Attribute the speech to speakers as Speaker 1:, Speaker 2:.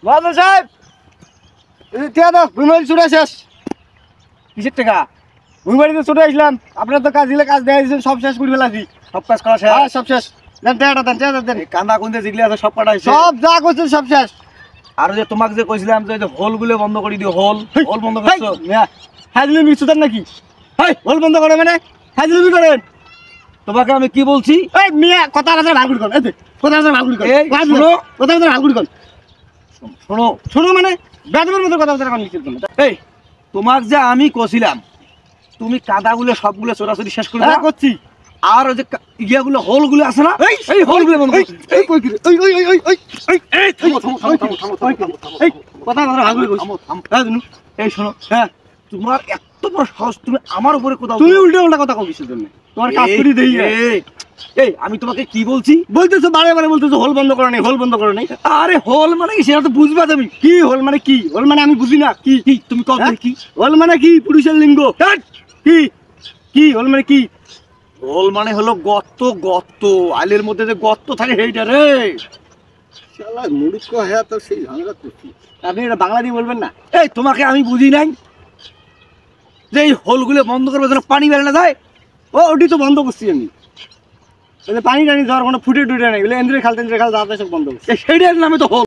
Speaker 1: মহাজন সাহেব ঠিক আছে ভুইমারি ছুটে শেষ।
Speaker 2: কিসের টাকা?
Speaker 1: ভুইমারিতে ছুটে আসলাম, আপনার তো কাজ দিলে কাজ দেওয়া দিয়েছেন, সব শেষ করে ফেলাছি।
Speaker 2: সব কাজ করা শেষ?
Speaker 1: হ্যাঁ সব শেষ। দেন টাকাটা দেন, টাকাটা দেন।
Speaker 2: কান্দা কুন্দে যেগুলি আছে সব কাটা হয়েছে?
Speaker 1: সব যা করছেন সব শেষ।
Speaker 2: আর যে তোমাকে যে কইছিলাম যে হোল গুলো বন্ধ করে দিও, হোল হোল বন্ধ করছো?
Speaker 1: হাজলিমি সুতার নাকি?
Speaker 2: হেই,
Speaker 1: হোল বন্ধ করে মানে হাজলিমি করেন?
Speaker 2: তোমাকে আমি কি বলছি?
Speaker 1: এই মিয়া কথা আছে ভালগুড়ি কর, এই কথা আছে ভালগুড়ি কর।
Speaker 2: এই শোনো,
Speaker 1: কথা আছে ভালগুড়ি কর।
Speaker 2: শোনো
Speaker 1: শোনো মানে বেদমের মতো কথা আছে নিচের জন্য।
Speaker 2: এই তোমাকে যে আমি কইছিলাম তুমি কাদাগুলো সবগুলো চোরাচুরি শেষ করে
Speaker 1: হ্যাঁ
Speaker 2: দাও,
Speaker 1: করছি।
Speaker 2: আর ওই যে ইয়েগুলো হোলগুলো আছে না, এই হোলগুলো বন্ধ করো।
Speaker 1: এই কই কি? ওই ওই ওই ওই ওই ওই এই থামো থামো থামো থামো থামো। এই কথা আছে ভালগুড়ি কর। হ্যাঁ দিনু।
Speaker 2: এই শোনো,
Speaker 1: হ্যাঁ
Speaker 2: তোমার এত বড় সাহস, তুমি আমার উপরে কোথাও
Speaker 1: তুমি উল্টা উল্টা কথা কও কিসের জন্য? তোমার কাজ করি দেই।
Speaker 2: এই আমি তোমাকে কি বলছি?
Speaker 1: বলতেছো বারে বারে বলতেছো হোল বন্ধ করো নাই, হোল বন্ধ করো নাই।
Speaker 2: আরে হোল মানে কি সেটা তো বুঝবা তুমি।
Speaker 1: কি হোল মানে কি? হোল মানে আমি বুঝি না। কি
Speaker 2: কি তুমি কও
Speaker 1: হ্যাঁ?
Speaker 2: কি?
Speaker 1: হোল মানে কি? পুরুষের লিঙ্গ। কি কি হোল মানে কি?
Speaker 2: হোল মানে হলো গর্ত, গর্ত আলের মধ্যে যে গর্ত থাকে সেইটা রে।
Speaker 1: শালা মূর্খ হ্যাঁ তো সেই ঝামেলা করছি। আপনি এটা বাংলা দিয়ে বলবেন না?
Speaker 2: এই তোমাকে আমি বুঝি নাই যে এই হোলগুলো বন্ধ করবে যেন পানি বের না যায়।
Speaker 1: ও ওটি তো বন্ধ করছি আমি। পানি টানি যাওয়ার কোনো ফুটে টুটে নেই, এন্দ্রে খাল যা সব বন্ধ করছি।
Speaker 2: সেইটার নামে তো হোল।